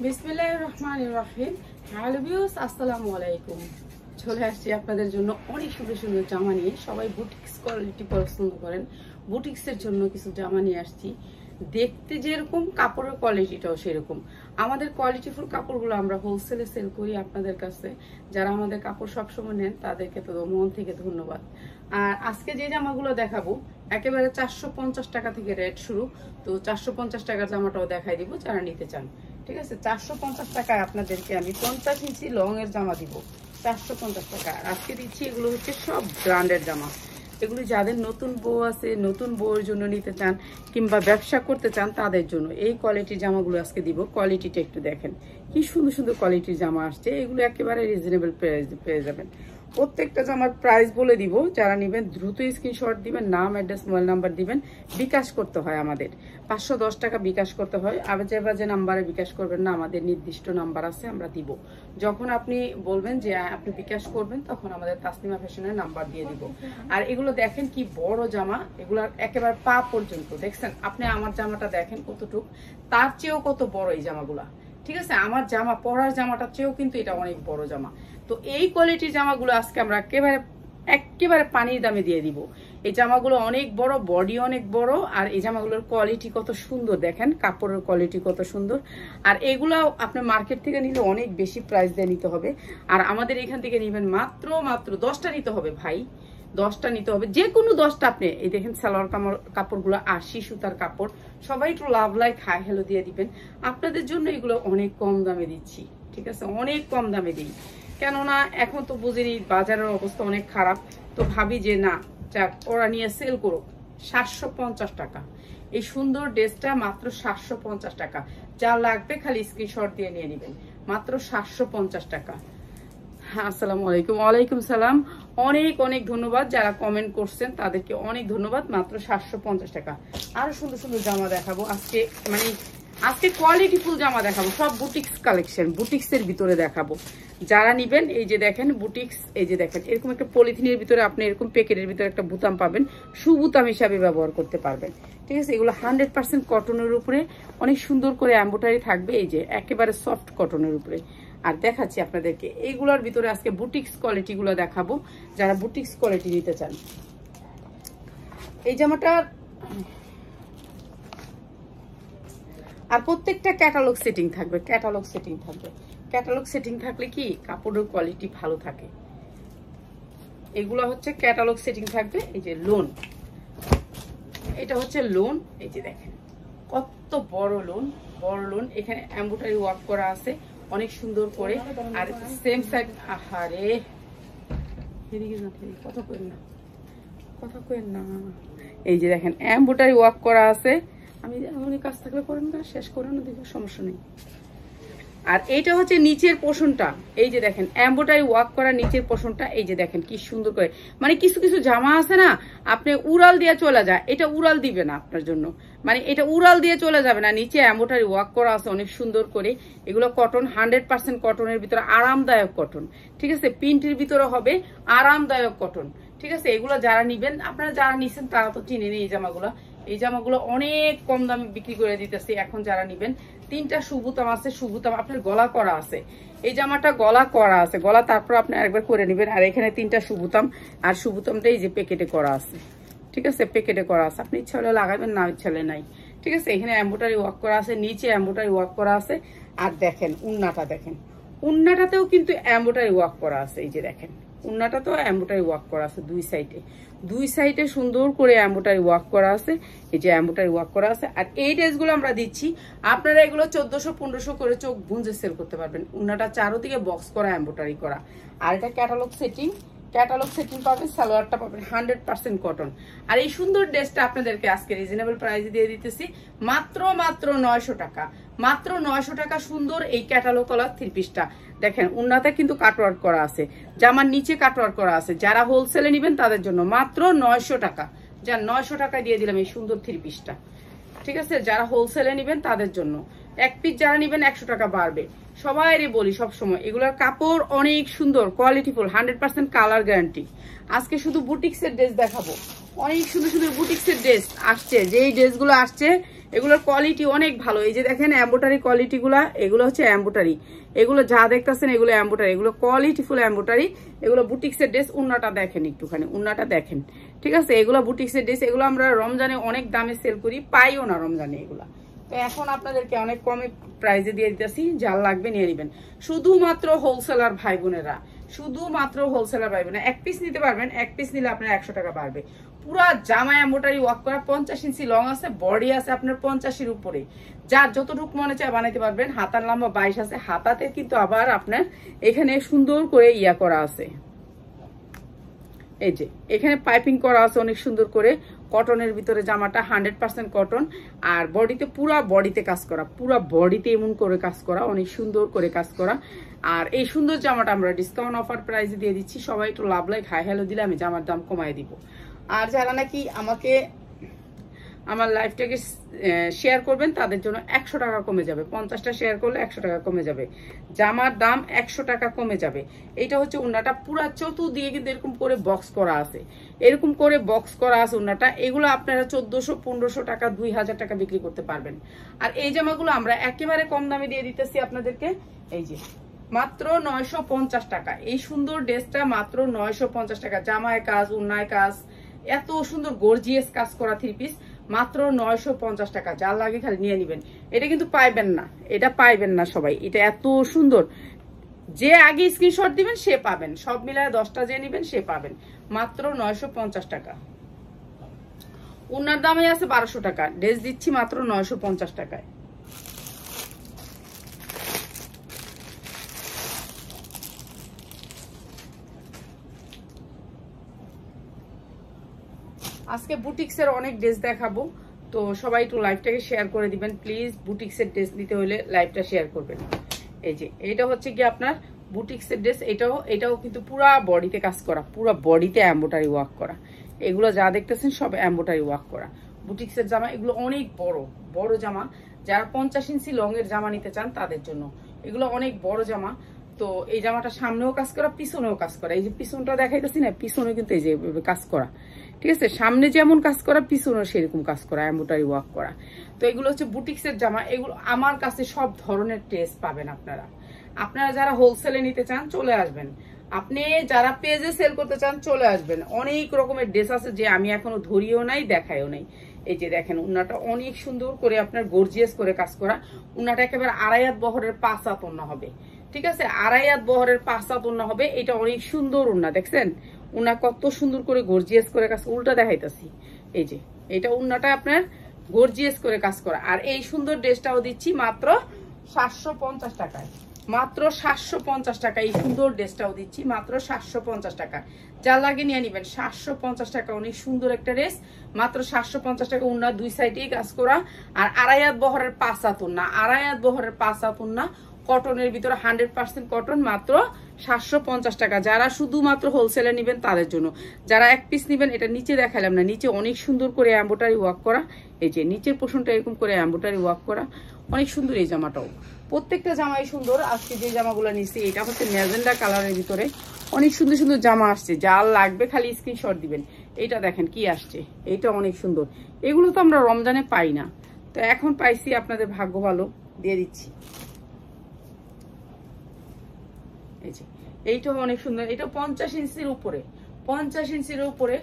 বিসমিল্লাহির রহমানির রহিম। Hello viewers, আসসালামু আলাইকুম। চলে আসছি আপনাদের জন্য অনেক সুন্দর সুন্দর জামা নিয়ে। সবাই বুটিক্স কোয়ালিটি পছন্দ করেন, বুটিক্সের জন্য কিছু জামা নিয়ে আসছি। দেখতে যেরকম কাপড়ের কোয়ালিটিটাও সেরকম। আমাদের কোয়ালিটিফুল কাপড়গুলো আমরা হোলসেলে সেল করি আপনাদের কাছে। যারা আমাদের কাপড় সবসময় নেন তাদেরকে তো মন থেকে ধন্যবাদ। আর আজকে যে জামাগুলো দেখাবো একেবারে 450 টাকা থেকে রেট শুরু। তো 450 টাকার জামাটাও দেখাই দিব যারা নিতে চান। ঠিক আছে, 450 টাকায় আপনাদেরকে আমি 50 ইঞ্চি লং এর জামা দিব 450 টাকা। আজকে দিচ্ছি এগুলো হচ্ছে সব ব্র্যান্ডের জামা। এগুলি যাদের নতুন বউ আছে, নতুন বউয়ের জন্য নিতে চান কিংবা ব্যবসা করতে চান তাদের জন্য এই কোয়ালিটির জামাগুলো আজকে দিব। কোয়ালিটিটা একটু দেখেন, কি সুন্দর সুন্দর কোয়ালিটির জামা আসছে। এগুলো একেবারে রিজনেবল প্রাইস পেয়ে যাবেন। প্রত্যেকটা জামার প্রাইস বলে দিব, যারা নেবেন দ্রুত স্ক্রিনশট দিবেন, নাম অ্যাড্রেস মোবাইল নাম্বার দিবেন। বিকাশ করতে হয় আমাদের 510 টাকা বিকাশ করতে হয়। আবার বাজে নাম্বারে বিকাশ করবেন না, আমাদের নির্দিষ্ট নাম্বার আছে, আমরা দিব। যখন আপনি বলবেন যে আপনি বিকাশ করবেন তখন আমাদের তাসনিমা ফ্যাশনের নাম্বার দিয়ে দিব। আর এগুলো দেখেন কি বড় জামা, এগুলার একেবারে পা পর্যন্ত। দেখছেন আপনি আমার জামাটা দেখেন কতটুক, তার চেয়েও কত বড় এই জামাগুলা। ঠিক আছে, আমার জামা পরার জামাটার চেয়েও কিন্তু এটা অনেক বড় জামা। তো এই কোয়ালিটির জামাগুলো আজকে আমরা একেবারে পানির দামে দিয়ে দিব। এই জামাগুলো অনেক বড়, বডি অনেক বড়, আর এই জামাগুলোর কোয়ালিটি কত সুন্দর দেখেন, কাপড়ের কোয়ালিটি কত সুন্দর। আর এগুলো আপনি মার্কেট থেকে নিলে অনেক বেশি প্রাইস দিয়ে নিতে হবে, আর আমাদের এখান থেকে নিবেন মাত্র 10টা নিতে হবে ভাই, 10টা নিতে হবে, যে কোনো 10টা। আপনি এই দেখেন সালোয়ার কাপড়গুলো 80 সুতার কাপড়। সবাই একটু লাভ লাইক হাই হ্যালো দিয়ে দিবেন। আপনাদের জন্য এগুলো অনেক কম দামে দিচ্ছি। ঠিক আছে, অনেক কম দামে দিই, কেননা এখন তো বুঝিনি বাজারের অবস্থা অনেক খারাপ। তো ভাবি যে না, যাক ওরা নিয়ে সেল করুক। 750 টাকা এই সুন্দর ড্রেসটা, মাত্র 750 টাকা। যা লাগবে খালি স্ক্রিনশট দিয়ে নিয়ে নেবেন, মাত্র 750 টাকা। আসসালামু আলাইকুম। ওয়ালাইকুম সালাম। অনেক অনেক ধন্যবাদ যারা কমেন্ট করছেন, তাদেরকে অনেক ধন্যবাদ। মাত্র 750 টাকা। আরো সুন্দর সুন্দর জামা দেখাবো আজকে, মানে আজকে কোয়ালিটি ফুল জামা দেখাবো, সব বুটিক্স কালেকশন, বুটিক্স এর ভিতরে দেখাবো। যারা নিবেন এই যে দেখেন বুটিক্স, এই যে দেখেন এরকম একটা পলিথিনের ভিতরে আপনি এরকম প্যাকেটের ভিতরে একটা বুতাম পাবেন, সুবুতাম হিসাবে ব্যবহার করতে পারবেন। ঠিক আছে, এগুলো 100% কটনের উপরে, অনেক সুন্দর করে এমব্রয়ডারি থাকবে, এই যে একেবারে সফট কটনের উপরে। আর দেখাচ্ছি আপনাদেরকে এইগুলোর ভিতরে আজকে বুটিক্স কোয়ালিটি গুলো দেখাবো, যারা বুটিক্স কোয়ালিটি নিতে চান। এই জামাটার আর প্রত্যেকটা ক্যাটালগ সেটিং থাকবে, ক্যাটালগ সেটিং থাকবে। ক্যাটালগ সেটিং থাকলে কি কাপড়ের কোয়ালিটি ভালো থাকে। এগুলো হচ্ছে ক্যাটালগ সেটিং থাকবে। এই যে লোন, এটা হচ্ছে লোন, এই যে দেখেন কত বড় লোন, বড় লোন। এখানে এমব্রয়ডারি ওয়ার্ক করা আছে অনেক সুন্দর করে। আর সেম সাইড, আহারে কথা কইেন না, কথা কইেন না। এই যে দেখেন এমব্রয়ডারি ওয়ার্ক করা আছে। আমি এমনই কাজ থাকলে করেন না, শেষ করেন না, দেখো সমস্যা নেই। আর এইটা হচ্ছে নিচের পোর্শনটা, এই যে দেখেন এমব্রয়ডারি ওয়ার্ক করা নিচের পোর্শনটা। এই যে দেখেন কি সুন্দর করে, মানে কিছু কিছু জামা আছে না আপনি উড়াল দিয়ে চলে যায়, এটা উড়াল দিবে না আপনার জন্য, মানে এটা উড়াল দিয়ে চলে যাবে না। নিচে এমব্রয়ডারি ওয়ার্ক করা আছে অনেক সুন্দর করে। এগুলো কটন, 100% কটনের ভিতরে, আরামদায়ক কটন। ঠিক আছে, প্রিন্টের ভিতরে হবে আরামদায়ক কটন। ঠিক আছে, এগুলো যারা নিবেন, আপনারা যারা নিছেন তারা তো চিনেন এই জামাগুলো। এই জামাগুলো অনেক কম দামে বিক্রি করে দিতেছি এখন। যারা নিবেন 3টা সুবুতাম আছে, সুবুতাম আপনার গলা করা আছে। এই জামাটা গলা করা আছে, গলা তারপর আপনি আরেকবার করে নেবেন। আর এখানে 3টা সুবুতাম, আর সুবুতামটা এই যে প্যাকেটে করা আছে। ঠিক আছে, প্যাকেটে করা আছে, আপনি ইচ্ছা হলে লাগাবেন, না ইচ্ছা হলে নাই। ঠিক আছে, এখানে এমব্রয়ডারি ওয়ার্ক করা আছে, নিচে এমব্রয়ডারি ওয়ার্ক করা আছে। আর দেখেন উন্নাটা, দেখেন উন্নাটাতেও কিন্তু এমব্রয়ডারি ওয়ার্ক করা আছে। এই যে দেখেন উন্নাটাতেও এমব্রয়ডারি ওয়ার্ক করা আছে, দুই সাইডে সুন্দর করে এমব্রয়ডারি ওয়ার্ক করা আছে। এই যে এমব্রয়ডারি ওয়ার্ক করা আছে। আর এই ড্রেসগুলো আমরা দিচ্ছি, আপনারা এগুলো 1400-1500 করে চোখ বুঁজে সেল করতে পারবেন। উন্নাটা চারোদিকে বক্স করা, এমব্রয়ডারি করা। আর এটা ক্যাটালগ সেটিং, ক্যাটালগ সেটিং পাবেন, সালোয়ারটা পাবেন 100% কটন। আর এই সুন্দর ড্রেসটা আপনাদেরকে আজকে রিজনেবল প্রাইসে দিয়ে দিতেছি মাত্র 900 টাকা। মাত্র 900 টাকা সুন্দর এই ক্যাটালগ কলার 3 পিসটা। দেখেন উন্নাতে কিন্তু কাটওয়ার্ক করা আছে, জামার নিচে কাটওয়ার্ক করা আছে। যারা হোলসেলে নিবেন তাদের জন্য মাত্র 900 টাকা। যা 900 টাকা দিয়ে দিলাম এই সুন্দর 3 পিসটা। ঠিক আছে, যারা হোলসেলে নিবেন তাদের জন্য। এক পিস যারা নিবেন 100 টাকা বাড়বে। সবাইরই বলি সবসময়, এগুলোর কাপড় অনেক সুন্দর, কোয়ালিটিফুল, 100% কালার গ্যারান্টি। আজকে শুধু বুটিক্সের ড্রেস দেখাবো, অনেক সুন্দর সুন্দর বুটিক্সের ড্রেস আসছে। যেই ড্রেসগুলো আসছে এগুলোর কোয়ালিটি অনেক ভালো। এই যে দেখেন এমব্রয়ডারি কোয়ালিটি গুলা, এগুলো হচ্ছে এমব্রয়ডারি, এগুলো যা দেখতেছেন এগুলো এমব্রয়ডারি, এগুলো কোয়ালিটিফুল এমব্রয়ডারি, এগুলো বুটিক্সের ড্রেস। উন্নাটা দেখেন একটুখানি, উন্নাটা দেখেন, ঠিক আছে। এগুলো বুটিক্সের ড্রেস, এগুলো আমরা রমজানে অনেক দামে সেল করি, পাইও না রমজানে এগুলা। তো এখন আপনাদেরকে অনেক কমে প্রাইসে দিয়ে দিতেছি, যার লাগবে নিয়ে নেবেন। শুধুমাত্র হোলসেলার ভাই বোনেরা, শুধুমাত্র হোলসেলার ভাই বোনেরা 1 পিস নিতে পারবেন। 1 পিস নিলে আপনার 100 টাকা বাড়বে। পুরা জামা এমব্রয়ডারি ওয়ার্ক করা, 50 ইঞ্চি লং আছে, বডি আছে আপনার 50-এর উপরে, যার যতটুকু মনে চায় বানাইতে পারবেন। হাতার লম্বা 22 আছে, হাতাতে কিন্তু আবার আপনার এখানে সুন্দর করে ইয়া করা আছে, এই যে এখানে পাইপিং করা আছে অনেক সুন্দর করে, কটনের ভিতরে জামাটা 100% কটন, আর বডিতে পুরা বডিতে কাজ করা, পুরা বডিতে এমন করে কাজ করা, অনেক সুন্দর করে কাজ করা। আর এই সুন্দর জামাটা আমরা ডিসকাউন্ট অফার প্রাইসে দিয়ে দিচ্ছি। সবাই একটু লাভ লাইক হাই হ্যালো দিলে আমি জামার দাম কমাই দিব। আর যারা নাকি আমাকে আমার লাইফটাকে শেয়ার করবেন তাদের জন্য 100 টাকা কমে যাবে। 50টা শেয়ার করলে 100 টাকা কমে যাবে, জামার দাম 100 টাকা কমে যাবে। এইটা হচ্ছে উন্নাটা, পুরা চতুর্দিকে কিন্তু এরকম করে বক্স করা আছে, এরকম করে বক্স করা আছে উন্নাটা। এগুলো আপনারা 1400-1500 টাকা 2000 টাকা বিক্রি করতে পারবেন। আর এই জামাগুলো আমরা একেবারে কম দামে দিয়ে দিতেছি আপনাদেরকে, এই যে মাত্র 950 টাকা। এই সুন্দর ড্রেসটা মাত্র 950 টাকা, জামায় কাজ, উন্নায় কাজ, এত সুন্দর গর্জিয়াস কাজ করা 3 পিস মাত্র 950 টাকা। যার লাগে খালি নিয়ে নিবেন। এটা কিন্তু পাইবেন না, এটা পাইবেন না সবাই, এটা এত সুন্দর। যে আগে স্ক্রিনশট দিবেন সে পাবেন, সব মিলায় 10টা যে নিবেন সে পাবেন মাত্র 950 টাকা। উনার দামে আছে 1200 টাকা, ড্রেস দিচ্ছি মাত্র 950 টাকায়। আজকে বুটিক্সের অনেক ড্রেস দেখাবো, তো সবাই একটু লাইভটাকে শেয়ার করে দিবেন প্লিজ। বুটিক্সের ড্রেস নিতে হলে লাইভটা শেয়ার করবেন। এই যে এটা হচ্ছে কি আপনার বুটিক্সের ড্রেস, এটাও কিন্তু পুরা বডিতে কাজ করা, পুরা বডিতে এমব্রয়ডারি ওয়ার্ক করা। এগুলো যা দেখতেছেন সব এমব্রয়ডারি ওয়ার্ক করা বুটিক্সের জামা। এগুলো অনেক বড় বড় জামা, যারা 50 ইঞ্চি লং এর জামা নিতে চান তাদের জন্য এগুলো অনেক বড় জামা। তো এই জামাটা সামনেও কাজ করা, পিছনেও কাজ করা। এই যে পিছনটা দেখাইতেছি না, পিছনে কিন্তু এই যে কাজ করা, ঠিক আছে। সামনে যেমন কাজ করা, পিছনেও সেরকম কাজ করা, এমব্রয়ডারি ওয়ার্ক করা। তো এগুলো হচ্ছে বুটিক্সের জামা। এগুলো আমার কাছে সব ধরনের টেস্ট পাবেন আপনারা। আপনারা যারা হোলসেলে নিতে চান চলে আসবেন, আপনি যারা পেজে সেল করতে চান চলে আসবেন। অনেক রকমের ড্রেস আছে যে আমি এখনো ধরিও নাই, দেখাইও নাই। এই যে দেখেন উন্নাটা অনেক সুন্দর করে আপনার গর্জিয়াস করে কাজ করা। উন্নাটা একেবারে 2.5 হাত বহরের 5 হাত ওন্না হবে, ঠিক আছে। 2.5 হাত বহরের 5 হাত ওন্না হবে। এটা অনেক সুন্দর উন্না, দেখছেন উন্না কত সুন্দর করে গর্জিয়াস করে কাজ। উল্টা দেখাইতেছি, এই যে এটা উন্নাটা আপনার গর্জিয়াস করে কাজ করা। আর এই সুন্দর ড্রেসটাও দিচ্ছি মাত্র 750 টাকায়, মাত্র 750 টাকা। এই সুন্দর ড্রেসটাও দিচ্ছি মাত্র 750 টাকা। যা লাগে নিয়ে নিবেন। 750 টাকা, অনেক সুন্দর একটা ড্রেস, মাত্র 750 টাকা। উন্না 2 সাইডেই কাজ করা, আর 2.5 হাত বহরের 5 হাত উন্না, 2.5 হাত বহরের 5 হাত উন্না, কটনের ভিতরে 100% কটন, মাত্র 750 টাকা। যারা শুধুমাত্র হোলসেলে নিবেন তাদের জন্য। যারা 1 পিস নিবেন, এটা নিচে দেখালাম না, নিচে অনেক সুন্দর করে এমব্রয়ডারি ওয়ার্ক করা। এই যে নিচের পোর্শনটা এরকম করে এমব্রয়ডারি ওয়ার্ক করা, অনেক সুন্দর এই জামাটাও। প্রত্যেকটা জামাই সুন্দর। আজকে যে জামাগুলো নিচ্ছি এটা হচ্ছে ম্যাজেন্ডা কালারের ভিতরে, অনেক সুন্দর সুন্দর জামা আসছে। যার লাগবে খালি স্ক্রিনশট দিবেন। এইটা দেখেন কি আসছে, এইটা অনেক সুন্দর। এগুলো তো আমরা রমজানে পাই না, তো এখন পাইছি, আপনাদের ভাগ্য ভালো, দিয়ে দিচ্ছি। এই যে এইটাও অনেক সুন্দর, এটা 50 ইঞ্চির উপরে, 50 ইঞ্চির উপরে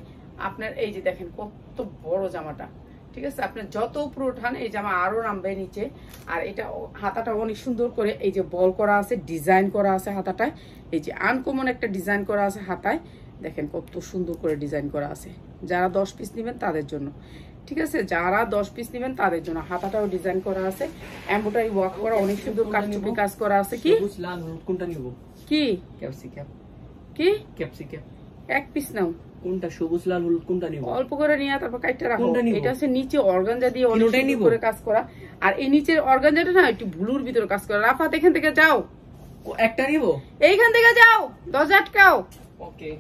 আপনার। এই যে দেখেন কত বড় জামাটা, ঠিক আছে। আপনার যত উপরে উঠান এই জামা আরো নামবে নিচে। আর এটা হাতাটা অনেক সুন্দর করে এই যে বল করা আছে, ডিজাইন করা আছে হাতাটায়। এই যে আনকমন একটা ডিজাইন করা আছে হাতায়, দেখেন কত সুন্দর করে ডিজাইন করা আছে। যারা 10 পিস নেবেন তাদের জন্য, ঠিক আছে। যারা 10 পিস নেবেন তাদের জন্য। হাতাটাও ডিজাইন করা আছে, এমব্রয়ডারি ওয়ার্ক করা, অনেক সুন্দর কাটচুপি কাজ করা আছে। কি কোনটা নিব? কি ক্যাপসিকাম? কি ক্যাপসিকাম 1 পিস নাও। কোনটা? সবুজ লাল হলুদ কোনটা নিব? অল্প করে নিয়ে তারপর কাটতে রাখো। কোনটা নিব? এটা আছে নিচে অর্গানজা দিয়ে অনেক সুন্দর করে কাজ করা। আর এই নিচের অর্গানজাটা না একটু ব্লুর ভিতরে কাজ করা। রাফাত এখান থেকে যাও, একটা নিব, এইখান থেকে যাও, দরজা আটকাও। ওকে।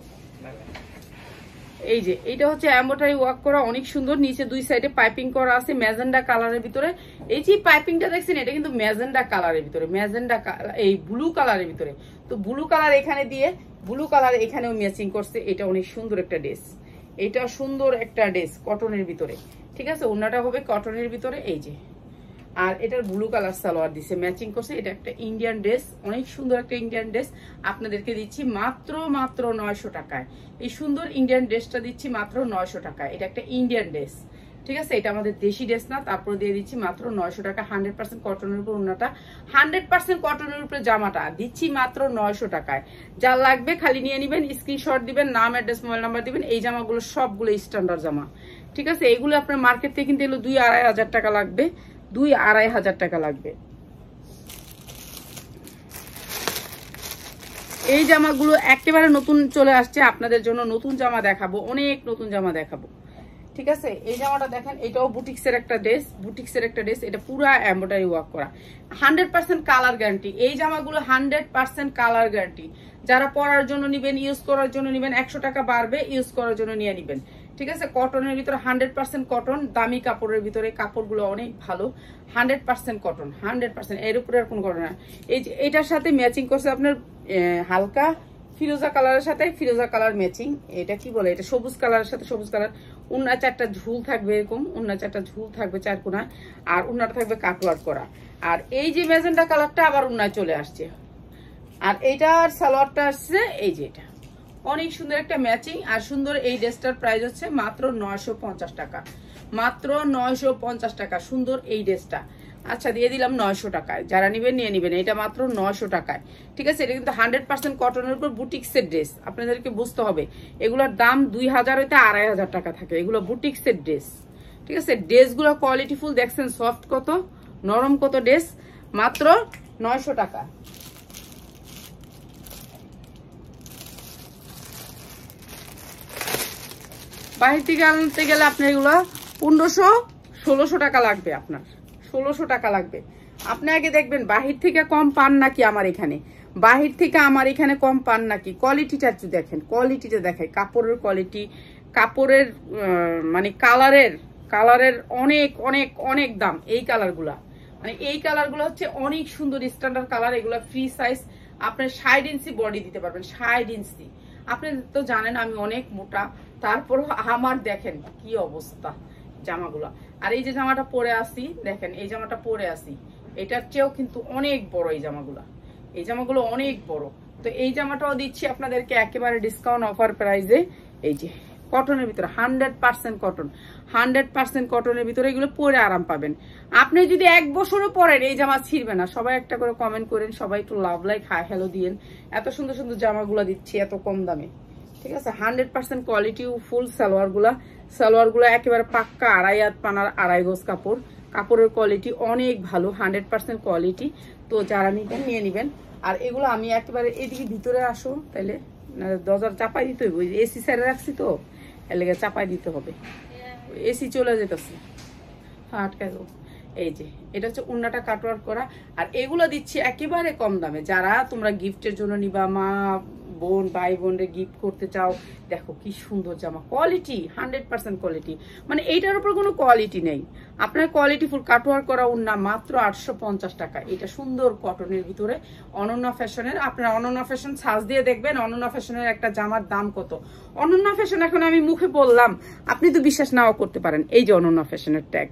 এই যে এইটা হচ্ছে এমব্রয়ডারি ওয়ার্ক করা, অনেক সুন্দর। নিচে 2 সাইডে পাইপিং করা আছে ম্যাজেন্ডা কালারের ভিতরে। এই যে পাইপিংটা দেখছেন এটা কিন্তু ম্যাজেন্ডা কালারের ভিতরে, ম্যাজেন্ডা এই ব্লু কালারের ভিতরে। তো ব্লু কালার এখানে দিয়ে ব্লু কালার এখানেও ম্যাচিং করছে। এটা অনেক সুন্দর একটা ড্রেস, এটা সুন্দর একটা ড্রেস কটনের ভিতরে। ঠিক আছে, ওড়নাটা হবে কটনের ভিতরে এই যে। আর এটার ব্লু কালার সালোয়ার দিছে, ম্যাচিং করছে। এটা একটা ইন্ডিয়ান ড্রেস, অনেক সুন্দর একটা ইন্ডিয়ান ড্রেস আপনাদেরকে দিচ্ছি মাত্র 900 টাকায়। এই সুন্দর ইন্ডিয়ান ড্রেসটা দিচ্ছি মাত্র 900 টাকায়। এটা একটা ইন্ডিয়ান ড্রেস, ঠিক আছে, এটা আমাদের দেশি ড্রেস না। তারপর দিয়ে দিচ্ছি মাত্র 900 টাকা। 100% কটনের উপর ওড়নাটা, 100% কটনের উপরে জামাটা দিচ্ছি মাত্র 900 টাকায়। যা লাগবে খালি নিয়ে নেবেন, স্ক্রিনশট দিবেন, নাম, অ্যাড্রেস, মোবাইল নাম্বার দিবেন। এই জামাগুলো সবগুলো স্ট্যান্ডার্ড জামা, ঠিক আছে। এগুলো আপনার মার্কেট থেকে কিনতে এলো 2-2.5 হাজার টাকা লাগবে, 2-2.5 হাজার টাকা লাগবে। এই জামাগুলো একেবারে নতুন চলে আসছে আপনাদের জন্য, নতুন জামা দেখাবো, অনেক নতুন জামা দেখাবো, ঠিক আছে। এই জামাটা দেখেন, এটাও বুটিক্সের একটা ড্রেস, বুটিক্সের একটা ড্রেস। এটা পুরো এমব্রয়ডারি ওয়ার্ক করা, 100% কালার গ্যারান্টি। এই জামাগুলো 100% কালার গ্যারান্টি। যারা পরার জন্য নিবেন, ইউজ করার জন্য নিবেন, 100 টাকা বাড়বে, ইউজ করার জন্য নিয়ে নিবেন, ঠিক আছে। কটনের ভিতরে 100% কটন, দামি কাপড়ের ভিতরে, কাপড়গুলো অনেক ভালো, 100% কটন, 100%। এর উপরে আর কোনো কটন না। এই যে এটার সাথে ম্যাচিং করছে আপনার হালকা ফিরোজা কালারের সাথে ফিরোজা কালার ম্যাচিং। এটা কি বলে, এটা সবুজ কালারের সাথে সবুজ কালার। উন্না 4টা ঝুল থাকবে, এরকম উন্না 4টা ঝুল থাকবে 4 কোণায়, আর উন্নাটা থাকবে কাটওয়ার্ক করা। আর এই যে ম্যাজেন্টা কালারটা আবার উন্নায় চলে আসছে। আর এইটার সালোয়ারটা আসছে এই যে, এটা অনেক সুন্দর একটা ম্যাচিং। আর সুন্দর এই ড্রেসটার প্রাইস হচ্ছে মাত্র 950 টাকা, মাত্র 950 টাকা সুন্দর এই ড্রেসটা। আচ্ছা, দিয়ে দিলাম 900 টাকায়। যারা নিবেন নিয়ে নিবেন, এটা মাত্র 900 টাকায়, ঠিক আছে। এটা কিন্তু 100% কটনের উপর বুটিক্সের ড্রেস, আপনাদেরকে বুঝতে হবে। এগুলোর দাম 2000 হইতে 2500 টাকা থাকে, এগুলো বুটিক্সের ড্রেস, ঠিক আছে। ড্রেসগুলো কোয়ালিটিফুল, দেখছেন সফট কত, নরম কত ড্রেস, মাত্র 900 টাকা। বাহির থেকে আনতে গেলে আপনার এগুলো 1500-1600 টাকা লাগবে, আপনার 1600 টাকা লাগবে। আপনি আগে দেখবেন বাহির থেকে কম পান নাকি আমার এখানে, বাহির থেকে আমার এখানে কম পান নাকি। কোয়ালিটিটা একটু দেখেন, কোয়ালিটিটা দেখেন, কাপড়ের কোয়ালিটি, কাপড়ের মানে কালারের অনেক অনেক অনেক দাম। এই কালারগুলা, মানে এই কালারগুলো হচ্ছে অনেক সুন্দর স্ট্যান্ডার্ড কালার। এগুলো ফ্রি সাইজ, আপনার 60 ইঞ্চি বডি দিতে পারবেন, 60 ইঞ্চি। আপনি তো জানেন আমি অনেক মোটা, তারপর আমার দেখেন কি অবস্থা জামাগুলো। আর এই যে জামাটা পরে আসি দেখেন, এই জামাটা পরে আসি, এটার চেয়েও কিন্তু অনেক বড় এই জামাগুলো, এই জামাগুলো অনেক বড়। তো এই জামাটাও দিচ্ছি আপনাদেরকে একেবারে ডিসকাউন্ট অফার প্রাইসে। এই যে কটনের ভিতরে 100% কটন, 100% কটনের ভিতরে এগুলো পরে আরাম পাবেন। আপনি যদি 1 বছরও পরেন এই জামা ছিঁড়বে না। সবাই একটা করে কমেন্ট করেন, সবাই একটু লাভ লাইক হাই হ্যালো দিয়েন। এত সুন্দর সুন্দর জামাগুলো দিচ্ছি এত কম দামে, ঠিক আছে। 100% কোয়ালিটি ফুল সালোয়ারগুলো একেবারে পাক্কা 2.5 হাত পানার 2.5 গজ কাপড়, কাপড়ের কোয়ালিটি অনেক ভালো, 100% কোয়ালিটি। তো যারা নিবেন নিয়ে নিবেন। আর এগুলো আমি একেবারে এদিকে ভিতরে আসো, তাইলে দরজার চাপাই দিতে হবে, এসি সাইডে রাখছি তো এলাকা চাপাই দিতে হবে, এসি চলে যেতেছে আটকা গো। এই যে এটা হচ্ছে উন্নাটা কাটওয়ার্ক করা। আর এগুলো দিচ্ছি একেবারে কম দামে। যারা তোমরা গিফটের জন্য নিবা, মা বোন ভাই বোনরে গিফট করতে চাও, দেখো কি সুন্দর জামা, কোয়ালিটি 100% কোয়ালিটি, মানে এইটার উপর কোনো কোয়ালিটি নেই। আপনার কোয়ালিটি ফুল কাটওয়ার্ক করা উন্না মাত্র 850 টাকা। এটা সুন্দর কটনের ভিতরে অনন্যা ফ্যাশনের। আপনারা অনন্যা ফ্যাশন সার্চ দিয়ে দেখবেন অনন্যা ফ্যাশনের একটা জামার দাম কত। অনন্যা ফ্যাশন এখন আমি মুখে বললাম, আপনি তো বিশ্বাস নাও করতে পারেন। এই যে অনন্যা ফ্যাশনের ট্যাগ,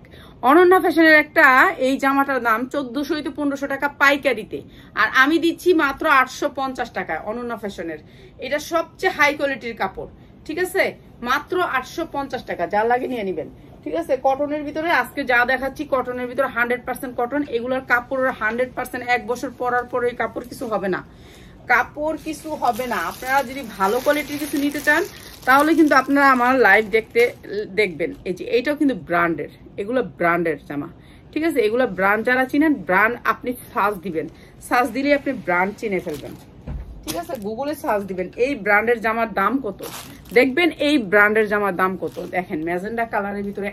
অনন্যা ফ্যাশনের একটা এই জামাটার দাম 1400 থেকে 1500 টাকা পাইকারিতে, আর আমি দিচ্ছি মাত্র 850 টাকায় অনন্যা ফ্যাশনের। এটা সবচেয়ে হাই কোয়ালিটির কাপড়, ঠিক আছে, মাত্র 850 টাকা। যা লাগে নিয়ে নেবেন, ঠিক আছে। কটনের ভিতরে আজকে যা দেখাচ্ছি কটনের ভিতরে 100% কটন। এগুলোর কাপড়ের 100% 1 বছর পরার পরে এই কাপড় কিছু হবে না, কাপড় কিছু হবে না। আপনারা যদি ভালো কোয়ালিটির কিছু নিতে চান তাহলে কিন্তু আপনারা আমার লাইভ দেখবেন। এই যে এইটাও কিন্তু ব্র্যান্ডের, এগুলো ব্র্যান্ডের জামা, ঠিক আছে। এগুলো ব্র্যান্ড, যারা চিনেন ব্র্যান্ড আপনি সার্চ দিবেন, সার্চ দিলে আপনি ব্র্যান্ড চিনে ফেলবেন, ঠিক আছে। গুগলে সার্চ দিবেন এই ব্র্যান্ডের জামার দাম কত, দেখবেন এই ব্র্যান্ডের জামার দাম কত। দেখেন ম্যাজেন্ডা কালারের ভিতরে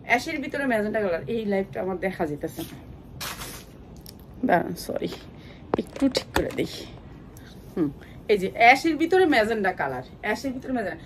অ্যাশের ভিতরে ম্যাজেন্ডা কালার। এই লাইভটা আমার দেখা যেতেছে না, দাঁড়ান সরি একটু ঠিক করে দেখি। এই যে অ্যাশের ভিতরে ম্যাজেন্ডা কালার, অ্যাশের ভিতরে ম্যাজেন্ডা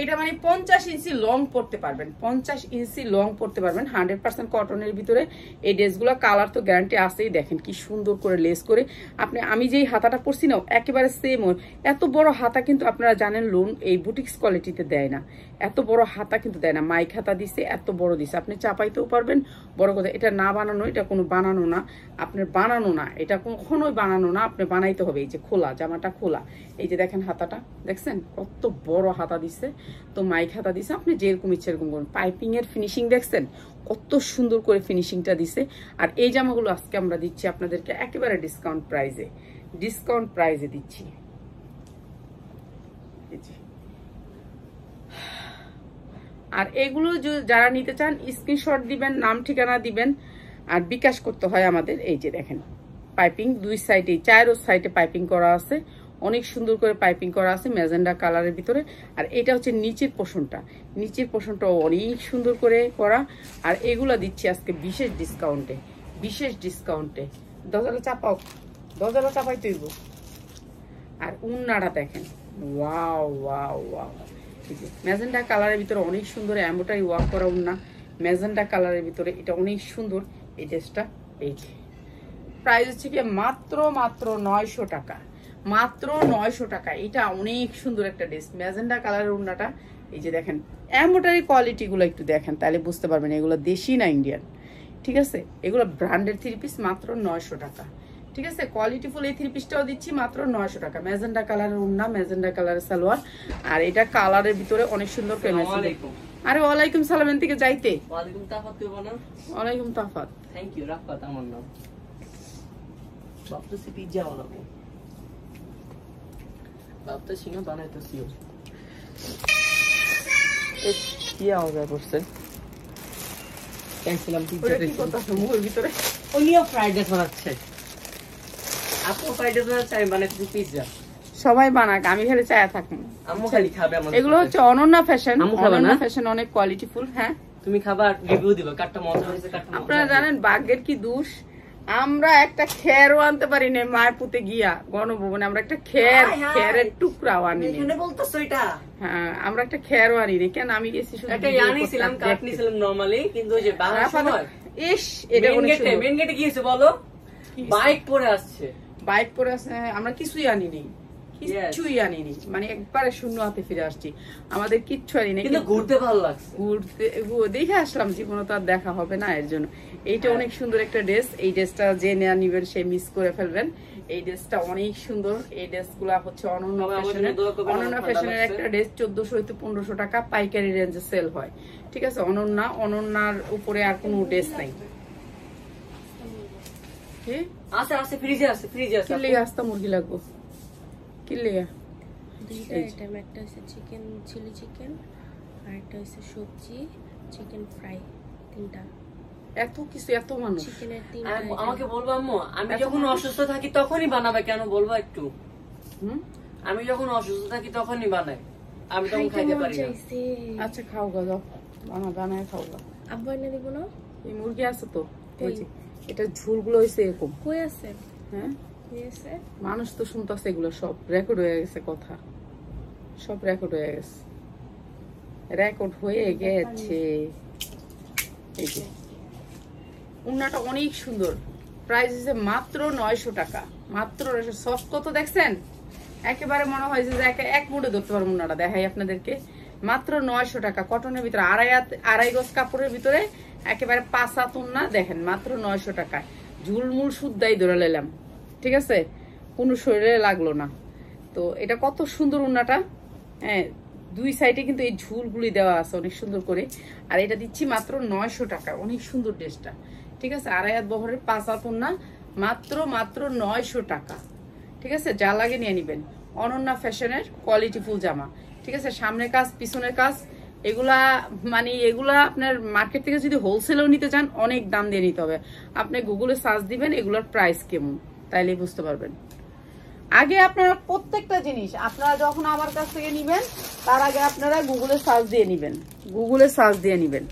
এটা মানে 50 ইঞ্চি লং পড়তে পারবেন, 50 ইঞ্চি লং পড়তে পারবেন। 100% কটনের ভিতরে এই ড্রেসগুলো কালার তো গ্যারান্টি আছেই। দেখেন কি সুন্দর করে লেস করে আপনি, আমি যেই হাতাটা পরছি না একেবারে সেম। এত বড় হাতা কিন্তু আপনারা জানেন লোন এই বুটিক্স কোয়ালিটিতে দেয় না, এত বড় হাতা কিন্তু দেয় না। মাইক হাতা দিছে, এত বড় দিছে, আপনি চাপাইতেও পারবেন। বড় কথা এটা না বানানো, এটা কোনো বানানো না, আপনার বানানো না, এটা কখনোই বানানো না, আপনি বানাইতে হবে। এই যে খোলা, জামাটা খোলা, এই যে দেখেন হাতাটা দেখছেন কত বড় হাতা দিছে, তো মাইক হাতা দিছে, আপনি যেরকম ইচ্ছে এরকম করুন। পাইপিং এর ফিনিশিং দেখছেন কত সুন্দর করে ফিনিশিংটা দিছে। আর এই জামাগুলো আজকে আমরা দিচ্ছি আপনাদেরকে একেবারে ডিসকাউন্ট প্রাইজে, ডিসকাউন্ট প্রাইজে দিচ্ছি। আর এগুলো যারা নিতে চান স্ক্রিনশট দিবেন, নাম ঠিকানা দিবেন, আর বিকাশ করতে হয় আমাদের। এই যে দেখেন পাইপিং দুই সাইডে, চারো সাইডে পাইপিং করা আছে, অনেক সুন্দর করে পাইপিং করা আছে ম্যাজেন্ডা কালারের ভিতরে। আর এটা হচ্ছে নিচের পোর্শনটা, নিচের পোর্শনটা অনেক সুন্দর করে করা। আর এগুলো দিচ্ছি আজকে বিশেষ ডিসকাউন্টে, বিশেষ ডিসকাউন্টে। দরজাটা চাপাও, দরজাটা চাপাই তৈব। আর উন্নাটা দেখেন, ওয়াও ওয়াও ওয়াও, ম্যাজেন্ডা কালারের ভিতরে অনেক সুন্দর এমব্রয়ডারি ওয়ার্ক করা উন্না, ম্যাজেন্ডা কালারের ভিতরে, এটা অনেক সুন্দর এই ড্রেসটা। এই যে প্রাইস হচ্ছে কি মাত্র 900 টাকা, মাত্র 900 টাকা। এটা অনেক সুন্দর একটা ড্রেস, ম্যাজেন্ডা কালারের উন্নাটা। এই যে দেখেন এমব্রয়ডারি কোয়ালিটি গুলো একটু দেখেন, তাহলে বুঝতে পারবেন এগুলো দেশি না ইন্ডিয়ান। ঠিক আছে, এগুলো ব্র্যান্ডের 3 পিস, মাত্র 900 টাকা। ঠিক আছে, কোয়ালিটি ফুল এই 3 পিসটাও দিচ্ছি মাত্র 900 টাকা। ম্যাজেন্ডা কালারের উন্না, ম্যাজেন্ডা কালারের সালোয়ার, আর এটা কালারের ভিতরে অনেক সুন্দর করে ম্যাচিং। আরে ওয়ালাইকুম সালাম, এর থেকে যাইতে ওয়ালাইকুম তাফাত কইবো না? ওয়ালাইকুম তাফাত, থ্যাংক ইউ। রাফাত আমার নাম। ভাবতেছি পিজ্জা বানাবো, ভাবতেছি না বানাইতেছিও। কি আওয়াজ করছে? ক্যান্সেলাম পিজ্জা কি কথা মুখের ভিতরে? উনিও ফ্রাইড রাইস বানাচ্ছে, আপু ফ্রাইড রাইস বানাচ্ছে, আমি বানাইতেছি পিজ্জা। সবাই বানাক, আমি খালি চায়া থাকবো। আম্মু খালি খাবে আমাদের। এগুলো হচ্ছে অনন্যা ফ্যাশন, আম্মু খাবে না? অনন্যা ফ্যাশন অনেক কোয়ালিটি ফুল। হ্যাঁ তুমি খাবার রিভিউ দিবা, কাটটা মজা হয়েছে, কাটটা মজা। আপনারা জানেন ভাগ্যের কি দোষ, আমরা একটা খেরও আনতে পারি না মায়ের পুঁতে গিয়া গণভবনে, আমরা একটা খেরের টুকরাও আনি এখানে বলতেছো এটা? হ্যাঁ, আমরা একটা খেরও আনি নি। কেন আমি গেছি শুধু একটা আনিছিলাম, কাট নিছিলাম নরমালি, কিন্তু ওই যে বাংলা সময় ইস, এটা মেন গেটে কি হইছে বলো? বাইক পরে আসছে, বাইক পরে আসছে, আমরা কিছুই আনিনি, কিচ্ছুই আনিনি, মানে একবারে শূন্য হাতে ফিরে আসছি, আমাদের কিচ্ছু আনি না। কিন্তু ঘুরতে ভালো লাগছে, ঘুরতে দেখে আসলাম, জীবনে তো আর দেখা হবে না, এর জন্য। এইটা অনেক সুন্দর একটা ড্রেস, এই ড্রেসটা যে নেয়া নিবেন সে মিস করে ফেলবেন। এই ড্রেসটা অনেক সুন্দর, এই ড্রেস গুলা হচ্ছে অনন্য ফ্যাশনের, অনন্য ফ্যাশনের একটা ড্রেস 1400 হইতে 1500 টাকা পাইকারি রেঞ্জে সেল হয়। ঠিক আছে, অনন্যার উপরে আর কোনো ড্রেস নাই। আছে আছে ফ্রিজে আছে, ফ্রিজে আছে। কিনলে আস্তা মুরগি লাগবো, কিনলে দুইটা আইটেম, একটা হচ্ছে চিকেন চিলি চিকেন, আর একটা হচ্ছে সবজি চিকেন ফ্রাই, তিনটা। এত কিছু, এত মানুষ। চিকেনের তিনটা। আমাকে বলবো আম্মু, আমি যখন অসুস্থ থাকি তখনই বানাবে, কেন বলবো একটু? আমি যখন অসুস্থ থাকি তখনই বানাই, আমি তখন খাইতে পারি না। আচ্ছা খাও গা, যাও বানায় খাও গা। আব্বু এনে দিব না? এই মুরগি আছে তো, এই যে এটা ঝুলগুলো হয়েছে এরকম। কই আছে? হ্যাঁ কই আছে? মানুষ তো শুনতেছে, এগুলো সব রেকর্ড হয়ে গেছে, কথা সব রেকর্ড হয়ে গেছে, রেকর্ড হয়ে গেছে। এই যে উন্নাটা অনেক সুন্দর, প্রাইস হচ্ছে মাত্র 900 টাকা, মাত্র 900। সফট কত দেখছেন, একেবারে মনে হয় যে এক মুঠে ধরতে পারবো। উন্নাটা দেখাই আপনাদেরকে, মাত্র 900 টাকা। কটনের ভিতরে আড়াই গজ কাপড়ের ভিতরে একেবারে 5 হাত উন্না, দেখেন মাত্র 900 টাকায়। ঝুলমুল শুদ্ধাই ধরে নিলাম, ঠিক আছে, কোনো শরীরে লাগলো না। তো এটা কত সুন্দর উন্নাটা, হ্যাঁ দুই সাইডে কিন্তু এই ঝুলগুলি দেওয়া আছে অনেক সুন্দর করে। আর এটা দিচ্ছি মাত্র 900 টাকা, অনেক সুন্দর ড্রেসটা। ঠিক আছে, আড়াই হাত বহরের 5 হাত উন্না, মাত্র 900 টাকা। ঠিক আছে, যা লাগে নিয়ে নিবেন। অনন্যা ফ্যাশনের কোয়ালিটি ফুল জামা। ঠিক আছে, সামনের কাজ পিছনের কাজ, এগুলা মানে এগুলা আপনার মার্কেট থেকে যদি হোলসেলেও নিতে চান অনেক দাম দিয়ে নিতে হবে। আপনি গুগলে সার্চ দিবেন এগুলোর প্রাইস কেমন, তাইলেই বুঝতে পারবেন। আগে আপনারা প্রত্যেকটা জিনিস আপনারা যখন আমার কাছ থেকে নিবেন তার আগে আপনারা গুগলে সার্চ দিয়ে নিবেন, গুগলে সার্চ দিয়ে নিবেন।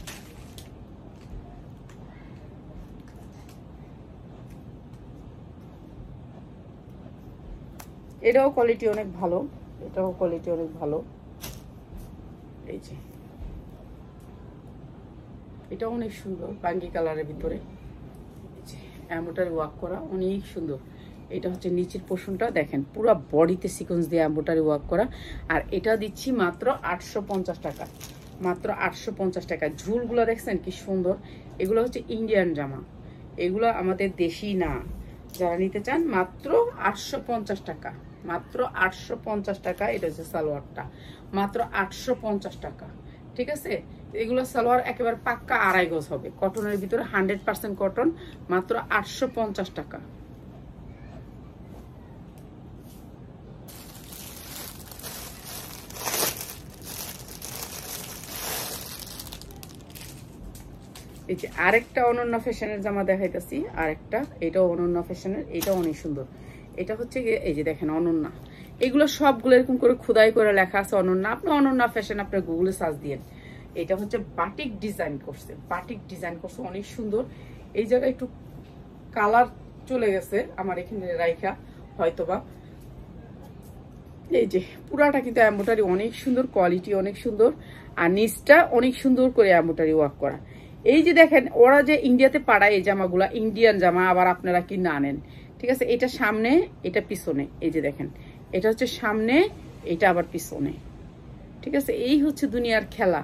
এটাও কোয়ালিটি অনেক ভালো, এটাও কোয়ালিটি অনেক ভালো। এই যে এটা অনেক সুন্দর বাঙ্গি কালারের ভিতরে এমব্রয়ডারি ওয়ার্ক করা, অনেক সুন্দর। এটা হচ্ছে নিচের পোর্শনটা দেখেন পুরো বডিতে সিকোয়েন্স দিয়ে এমব্রয়ডারি ওয়ার্ক করা। আর এটা দিচ্ছি মাত্র 850 টাকা, মাত্র 850 টাকা। ঝুলগুলো দেখছেন কি সুন্দর, এগুলো হচ্ছে ইন্ডিয়ান জামা, এগুলো আমাদের দেশি না। যারা নিতে চান মাত্র 850 টাকা, মাত্র 850 টাকা। এটা হচ্ছে সালোয়ারটা, মাত্র 850 টাকা। ঠিক আছে, এগুলো সালোয়ার একেবারে পাক্কা 2.5 গজ হবে, কটনের ভিতরে 100% কটন, মাত্র 850 টাকা। এই যে আরেকটা অনন্য ফ্যাশনের জামা দেখাইতেছি, আরেকটা, এটাও অনন্য ফ্যাশনের, এটাও অনেক সুন্দর। এটা হচ্ছে এই যে দেখেন অনন্য, এগুলো সবগুলো এরকম করে খোদাই করে লেখা আছে অনন্য। আপনি অনন্য ফ্যাশন আপনার গুগলে সার্চ দিয়েন। এটা হচ্ছে বাটিক ডিজাইন করছে, বাটিক ডিজাইন করছে, অনেক সুন্দর। এই জায়গায় একটু কালার চলে গেছে আমার এখানে রাইখা হয়তোবা। এই যে পুরাটা কিন্তু এমব্রয়ডারি অনেক সুন্দর, কোয়ালিটি অনেক সুন্দর, আর নিচটা অনেক সুন্দর করে এমব্রয়ডারি ওয়ার্ক করা। এই যে দেখেন ওরা যে ইন্ডিয়াতে পাড়ায় এই জামাগুলা, ইন্ডিয়ান জামা, আবার আপনারা কিনে আনেন। ঠিক আছে, এটা সামনে, এটা পিছনে। এই যে দেখেন এটা হচ্ছে সামনে, এটা আবার পিছনে। ঠিক আছে, এই হচ্ছে দুনিয়ার খেলা।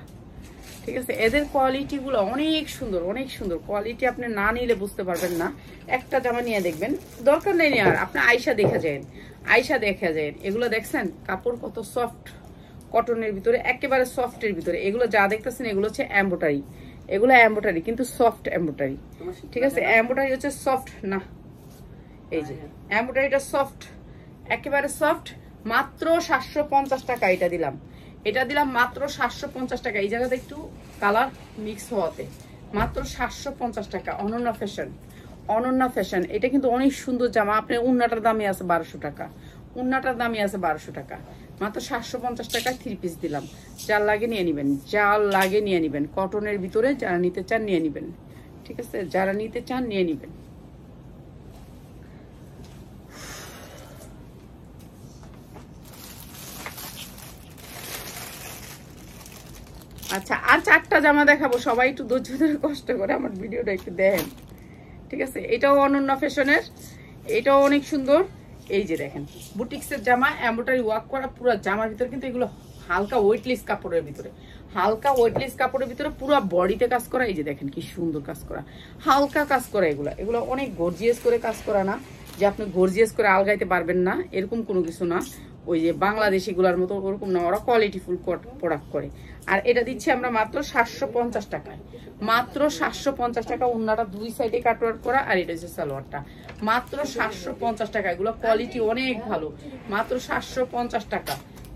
ঠিক আছে, এদের কোয়ালিটি গুলো অনেক সুন্দর, অনেক সুন্দর কোয়ালিটি। আপনি না নিলে বুঝতে পারবেন না। একটা জামা নিয়ে দেখবেন, দরকার নেই আর আপনি আয়সা দেখা যায়, আয়সা দেখা যায়। এগুলো দেখছেন কাপড় কত সফট, কটনের ভিতরে, একেবারে সফটের ভিতরে। এগুলো যা দেখতেছেন এগুলো হচ্ছে এমব্রয়ডারি, এগুলো এমব্রয়ডারি কিন্তু সফট এমব্রয়ডারি। ঠিক আছে, এমব্রয়ডারি হচ্ছে সফট না, এই যে এমব্রয়ডারিটা সফট, একেবারে সফট। মাত্র 750 টাকা এটা দিলাম, এটা দিলাম মাত্র 750 টাকা। এই জায়গাতে একটু কালার মিক্স হওয়াতে মাত্র 750 টাকা। অনন্য ফ্যাশন, অনন্য ফ্যাশন। এটা কিন্তু অনেক সুন্দর জামা। আপনার উন্নাটার দামই আছে 1200 টাকা, উন্নাটার দামই আছে 1200 টাকা। মাত্র 750 টাকা 3 পিস দিলাম। যার লাগে নিয়ে নিবেন, যার লাগে নিয়ে নিবেন। কটনের ভিতরে যারা নিতে চান নিয়ে নিবেন। ঠিক আছে, যারা নিতে চান নিয়ে নিবেন। আচ্ছা, আর 4টা জামা দেখাবো, সবাই একটু ধৈর্য ধরে কষ্ট করে আমার ভিডিওটা একটু দেখেন। ঠিক আছে, এটাও অনন্য ফ্যাশনের, এটাও অনেক সুন্দর। এই যে দেখেন বুটিক্সের জামা, এমব্রয়ডারি ওয়ার্ক করা পুরো জামার ভিতরে, কিন্তু এগুলো হালকা ওয়েটলেস কাপড়ের ভিতরে, হালকা ওয়েটলেস কাপড়ের ভিতরে পুরো বডিতে কাজ করা। এই যে দেখেন কি সুন্দর কাজ করা, হালকা কাজ করা। এগুলো এগুলো অনেক গর্জিয়াস করে কাজ করা না, যে আপনি গর্জিয়াস করে আলগাইতে পারবেন না এরকম কোনো কিছু না। ওই যে বাংলাদেশি গুলার মতো ওরকম না, ওরা কোয়ালিটিফুল প্রোডাক্ট করে। আর এটা দিচ্ছি আমরা মাত্র 750 টাকায়, মাত্র 750 টাকা। উন্নাটা 2 সাইডে কাটওয়ার্ক করা, আর এটা হচ্ছে সালোয়ারটা, মাত্র 750 টাকা। এগুলো কোয়ালিটি অনেক ভালো, মাত্র 750 টাকা,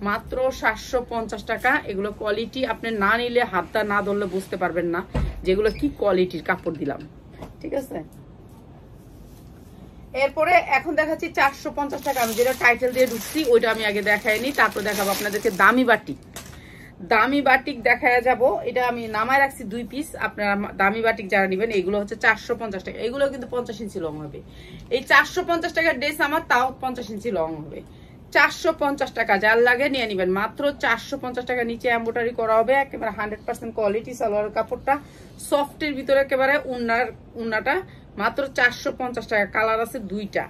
মাত্র 750 টাকা। এগুলো কোয়ালিটি আপনি না নিলে, হাতটা না ধরলে বুঝতে পারবেন না যেগুলো কি কোয়ালিটির কাপড় দিলাম। ঠিক আছে, এরপরে এখন দেখাচ্ছি 450 টাকা। আমি যেটা টাইটেল দিয়ে ঢুকছি ওইটা আমি আগে দেখাইনি, তারপর দেখাবো আপনাদেরকে দামি বাটিক। দামি বাটিক দেখায় যাব, এটা আমি নামায় রাখছি 2 পিস। আপনারা দামি বাটিক যারা নেবেন, এগুলো হচ্ছে 450 টাকা। এগুলো কিন্তু 50 ইঞ্চি লং হবে। এই 450 টাকার ড্রেস আমার, তাও 50 ইঞ্চি লং হবে। 450 টাকা, যার লাগে নিয়ে নেবেন। মাত্র 450 টাকা। নিচে এমব্রয়ডারি করা হবে, একেবারে 100% কোয়ালিটি। সালোয়ার কাপড়টা সফটের ভিতরে, একেবারে উন্নাটা মাত্র 450 টাকা। কালার আছে 2টা,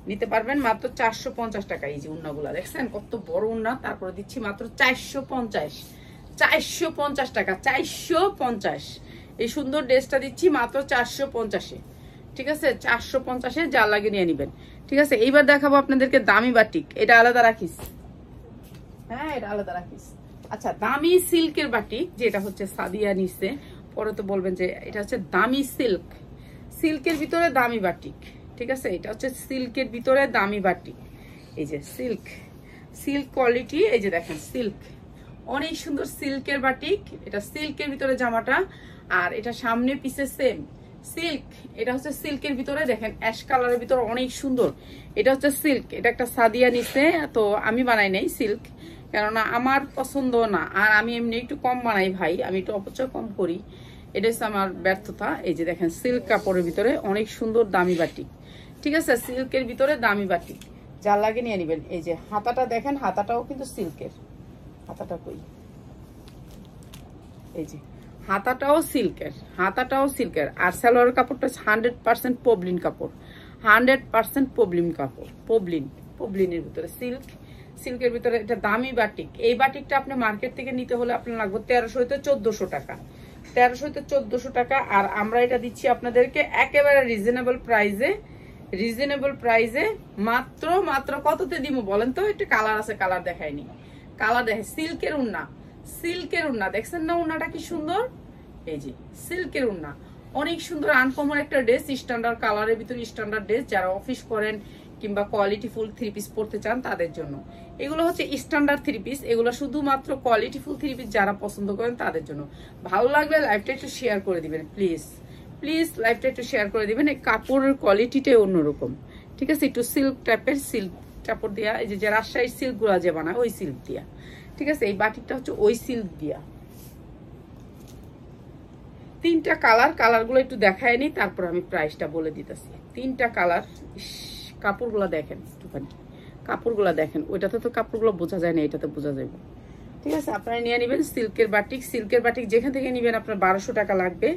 নিতে পারবেন মাত্র 450 টাকা। এই যে উন্নাগুলা দেখছেন কত বড় উন্না। তারপরে দিচ্ছি মাত্র 450 টাকা, 450। এই সুন্দর ড্রেসটা দিচ্ছি মাত্র 450-এ। ঠিক আছে, 450-এ, যা লাগে নিয়ে নিবেন। ঠিক আছে, এইবার দেখাবো আপনাদেরকে দামি বাটিক। এটা আলাদা রাখিস, হ্যাঁ এটা আলাদা রাখিস। আচ্ছা, দামি সিল্কের বাটিক, যেটা হচ্ছে সাদিয়া নিচ্ছে, পরে তো বলবেন যে এটা হচ্ছে দামি সিল্ক, সিল্কের ভিতরে দামি বাটিক। ঠিক আছে, এটা হচ্ছে সিল্কের ভিতরে দামি বাটিক। এই যে সিল্ক, সিল্ক কোয়ালিটি। এই যে দেখেন সিল্ক, অনেক সুন্দর সিল্কের বাটিক। এটা সিল্কের ভিতরে জামাটা, আর এটা সামনে পিছে সেম সিল্ক। এটা হচ্ছে সিল্কের ভিতরে, দেখেন অ্যাশ কালারের ভিতরে অনেক সুন্দর। এটা হচ্ছে সিল্ক, এটা একটা সাদিয়া নিচ্ছে, তো আমি বানাই নাই সিল্ক, কেননা আমার পছন্দ না। আর আমি এমনি একটু কম বানাই ভাই, আমি একটু অপচয় কম করি, এটা হচ্ছে আমার ব্যর্থতা। এই যে দেখেন সিল্ক কাপড়ের ভিতরে অনেক সুন্দর দামি বাটিক। ঠিক আছে, সিল্কের ভিতরে দামি বাটিক, যার লাগে নিয়ে নেবেন। এই যে হাতাটা দেখেন, হাতাটাও কিন্তু সিল্কের। হাতাটা কই, এই যে হাতাটাও সিল্কের আর সালোয়ার কাপড়টা 100% পবলিন কাপড়, 100% পবলিন কাপড়, পবলিনের ভিতরে সিল্কের ভিতরে। এটা দামি বাটিক। এই বাটিকটা আপনি মার্কেট থেকে নিতে হলে আপনার লাগবে 1300 হইতে 1400 টাকা, 1300 হইতে 1400 টাকা। আর আমরা এটা দিচ্ছি আপনাদেরকে একেবারে রিজনেবল প্রাইজে মাত্র কততে দিব বলেন তো? একটু কালার আছে, কালার দেখায়নি, কালার দেখে। সিল্কের উন্না দেখছেন না? উন্নাটা কি সুন্দর, এই যে সিল্কের উন্না, অনেক সুন্দর আনকমন একটা ড্রেস, স্ট্যান্ডার্ড কালারের ভিতরে স্ট্যান্ডার্ড ড্রেস। যারা অফিস করেন কিংবা কোয়ালিটি ফুল 3 পিস পরতে চান তাদের জন্য এগুলো হচ্ছে স্ট্যান্ডার্ড 3 পিস। এগুলো শুধুমাত্র কোয়ালিটি ফুল 3 পিস যারা পছন্দ করেন তাদের জন্য। ভালো লাগলে লাইভটা একটু শেয়ার করে দিবেন প্লিজ, লাইভটা একটু শেয়ার করে দিবেন। এই কাপড়ের কোয়ালিটিটাই অন্যরকম, ঠিক আছে? একটু সিল্ক টাইপের, সিল্ক কাপড় দিয়া, এই যে রাজশাহীর সিল্ক গুলা যে বানায় ওই সিল্ক দিয়া, ঠিক আছে? এই বাটিকটা হচ্ছে ওই সিল্ক দিয়া। 3টা কালারগুলো একটু দেখায় নি, তারপর আমি প্রাইসটা বলে দিতেছি। 3টা কালার। কাপড়গুলো দেখেন একটুখানি, কাপড়গুলো দেখেন। ওইটাতে তো কাপড়গুলো বোঝা যায় না, এটাতে বোঝা যাবে, ঠিক আছে? আপনারা নিয়ে নেবেন সিল্কের বাটিক যেখান থেকে নেবেন আপনার 1200 টাকা লাগবে।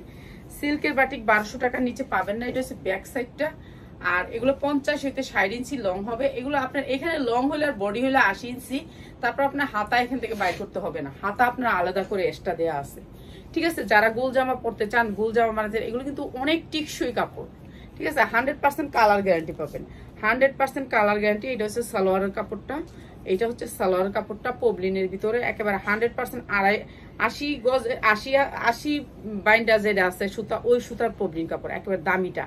সিল্কের বাটিক 1200 টাকার নিচে পাবেন না। এটা হচ্ছে ব্যাক সাইডটা। আর এগুলো 50 হইতে 60 ইঞ্চি লং হবে। এগুলো আপনার এখানে লং হলে আর বডি হলে 80 ইঞ্চি। তারপর আপনার হাতা এখান থেকে বাইর করতে হবে না, হাতা আপনার আলাদা করে এক্সট্রা দেওয়া আছে, ঠিক আছে? যারা গোল জামা পরতে চান, গোল জামা বানাতে, এগুলো কিন্তু অনেক টিকসই কাপড়, ঠিক আছে? 100% কালার গ্যারান্টি পাবেন, 100% কালার গ্যারান্টি। এটা হচ্ছে সালোয়ারের কাপড়টা, এটা হচ্ছে সালোয়ার কাপড়টা পবলিনের ভিতরে একেবারে 100% 80 গজ 80 বাইন্ডা যেটা আছে সুতা, ওই সুতার পবলিন কাপড়, একেবারে দামিটা,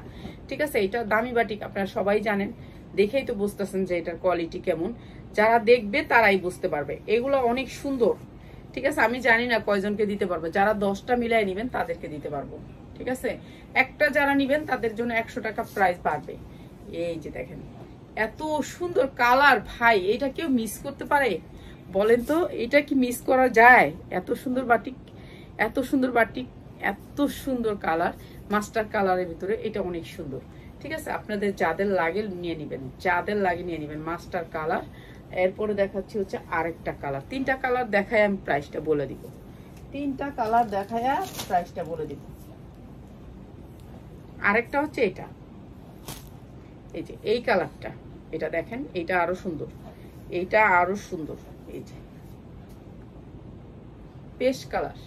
ঠিক আছে? এটা দামি বাটিক, আপনারা সবাই জানেন, দেখেই তো বুঝতেছেন যে এটার কোয়ালিটি কেমন। যারা দেখবে তারাই বুঝতে পারবে। এগুলো অনেক সুন্দর, ঠিক আছে? আমি জানি না কয়জনকে দিতে পারবো, যারা 10টা মিলাই নিবেন তাদেরকে দিতে পারবো, ঠিক আছে? একটা যারা নিবেন তাদের জন্য 100 টাকা প্রাইস বাড়বে। এই যে দেখেন এত সুন্দর কালার, ভাই এটা কেউ মিস করতে পারে বলেন তো? এটা কি মিস করা যায়? এত সুন্দর বাটিক, এত সুন্দর কালার, মাস্টার কালারের ভিতরে, এটা অনেক সুন্দর, ঠিক আছে? আপনাদের যাদের লাগে নিয়ে নিবেন, মাস্টার কালার। এরপরে দেখাচ্ছি হচ্ছে আরেকটা কালার। 3টা কালার দেখায় আমি প্রাইসটা বলে দিব, 3টা কালার দেখায় প্রাইসটা বলে দিব। আরেকটা হচ্ছে এটা, এই যে এই কালারটা, এটা দেখেন, এটা আরো সুন্দর, এই যে পেস্ট কালার,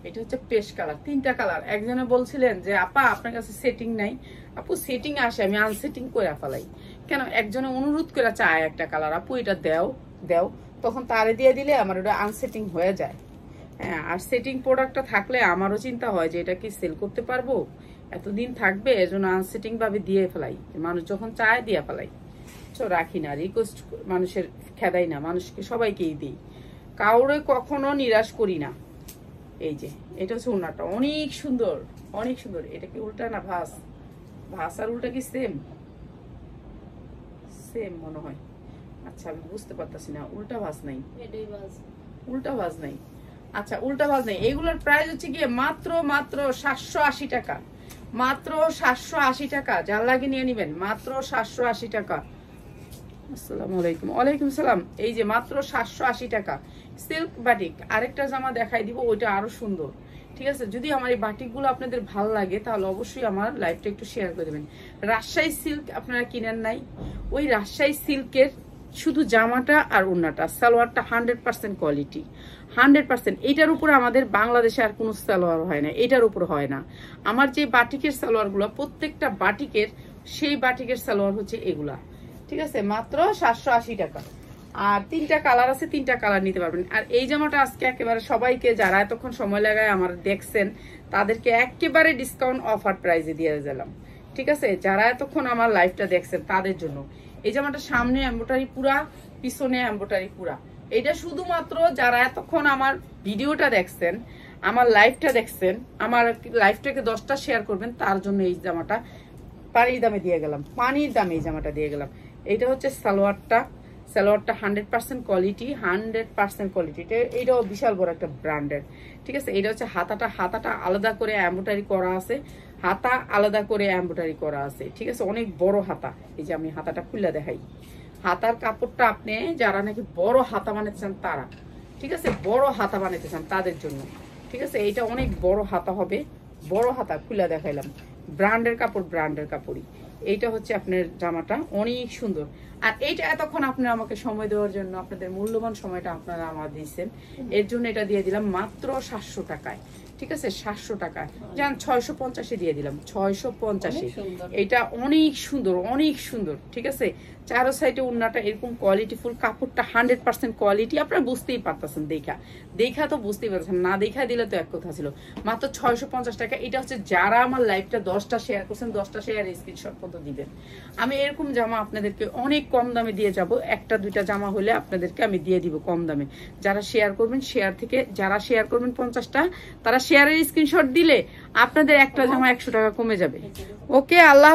এটা হচ্ছে পেস্ট কালার। 3টা কালার। একজনে বলছিলেন যে আপা আপনার কাছে সেটিং নাই। আপু সেটিং আসে, আমি আনসেটিং করে ফেলাই। কেন? একজনে অনুরোধ করে চায় একটা কালার, আপু এটা দেও, তখন তারে দিয়ে দিলে আমার ওটা আনসেটিং হয়ে যায়। হ্যাঁ, আর সেটিং প্রোডাক্টটা থাকলে আমারও চিন্তা হয় যে এটা কি সেল করতে পারবো, এতদিন থাকবে, এজন্য আনসেটিং ভাবে দিয়ে ফেলাই। মানুষ যখন চায় দিয়ে ফেলাই, রাখি না, রিকোয়েস্ট মানুষের খেদাই না, মানুষকে সবাইকেই দিই, কাউরে কখনো নিরাশ করি না। এই যে এটা হচ্ছে ওড়নাটা, অনেক সুন্দর। এটা কি উল্টা না ভাঁজ আর উল্টা কি সেম মনে হয়? আচ্ছা আমি বুঝতে পারতেছি না। উল্টা ভাঁজ নাই, আচ্ছা উল্টা ভাঁজ নাই। এগুলোর প্রাইস হচ্ছে গিয়ে মাত্র 780 টাকা, মাত্র 780 টাকা। যার লাগে নিয়ে নিবেন, মাত্র 780 টাকা। আসসালামু আলাইকুম। ওয়ালাইকুম সালাম। এই যে মাত্র 780 টাকা সিল্ক বাটিক। আরেকটা জামা দেখাই দিব, ওইটা আরো সুন্দর, ঠিক আছে? যদি আমার এই বাটিকগুলো আপনাদের ভালো লাগে তাহলে অবশ্যই আমার লাইভটা একটু শেয়ার করে দেবেন। রাজশাহী সিল্ক আপনারা কিনেন নাই? ওই রাজশাহী সিল্কের শুধু জামাটা আর ওড়নাটা, সালোয়ারটা 100% কোয়ালিটি, 100%। এটার উপরে আমাদের বাংলাদেশে আর কোনো সালোয়ার হয় না, এটার উপর হয় না। আমার যে বাটিকের সালোয়ারগুলো, প্রত্যেকটা বাটিকের, সেই বাটিকের সালোয়ার হচ্ছে এগুলা, ঠিক আছে? মাত্র 780 টাকা। আর 3টা কালার আছে, 3টা কালার নিতে পারবেন। আর এই জামাটা আজকে একেবারে সবাইকে, যারা এতক্ষণ সময় লাগায় আমার দেখছেন, তাদেরকে একেবারে ডিসকাউন্ট অফার প্রাইসে দিয়ে দিলাম, ঠিক আছে? যারা এতক্ষণ আমার লাইভটা দেখছেন তাদের জন্য এই জামাটা সামনে এমব্রয়ডারি পুরা, পিছনে এমব্রয়ডারি পুরা। এটা শুধুমাত্র যারা এতক্ষণ আমার ভিডিওটা দেখছেন, আমার লাইভটা দেখছেন, আমার লাইভটাকে 10টা শেয়ার করবেন, তার জন্য এই জামাটা পানির দামে দিয়ে গেলাম, পানির দামে এই জামাটা দিয়ে গেলাম। এইটা হচ্ছে সালোয়ারটা, 100% কোয়ালিটি, 100% কোয়ালিটি। এটাও বিশাল বড় একটা ব্র্যান্ডের, ঠিক আছে? এটা হচ্ছে হাতাটা আলাদা করে এমব্রয়ডারি করা আছে, ঠিক আছে? অনেক বড় হাতা। এই যে আমি হাতাটা খুলে দেখাই, হাতার কাপড়টা আপনি যারা নাকি বড় হাতা বানাতে চান তারা, ঠিক আছে? বড় হাতা বানাতে চান তাদের জন্য ঠিক আছে, এইটা অনেক বড় হাতা হবে, বড় হাতা খুলে দেখাইলাম, ব্র্যান্ডের কাপড়, ব্র্যান্ডের কাপড়ই। এইটা হচ্ছে আপনার জামাটা অনেক সুন্দর। আর এইটা এতক্ষণ আপনারা আমাকে সময় দেওয়ার জন্য, আপনাদের মূল্যবান সময়টা আপনারা আমার দিয়েছেন, এর জন্য এটা দিয়ে দিলাম মাত্র 700 টাকায়। ঠিক আছে, 700 টাকায় যান 650 দিয়ে দিলাম, 650। এটা অনেক সুন্দর, অনেক সুন্দর। ঠিক আছে, চারো সাইডে উন্নাটা এরকম কোয়ালিটিফুল, কাপড়টা 100% কোয়ালিটি, আপনারা বুঝতেই পারতেছেন, দেখা তো বুঝতেই পারছেন, না দেখা দিলে তো এক কথা ছিল। মাত্র 650 টাকা। এটা হচ্ছে যারা আমার লাইভটা 10টা শেয়ার করছেন, 10টা শেয়ার স্ক্রিনশট মতো দিবেন। আমি এরকম জামা আপনাদেরকে অনেক কম দামে দিয়ে যাব, একটা দুইটা জামা হলে আপনাদেরকে আমি দিয়ে দিব কম দামে। যারা শেয়ার করবেন, শেয়ার থেকে যারা শেয়ার করবেন 50টা, তারা শেয়ারের স্ক্রিনশট দিলে আপনাদের একটা জামা 100 টাকা কমে যাবে। ওকে, আল্লাহ।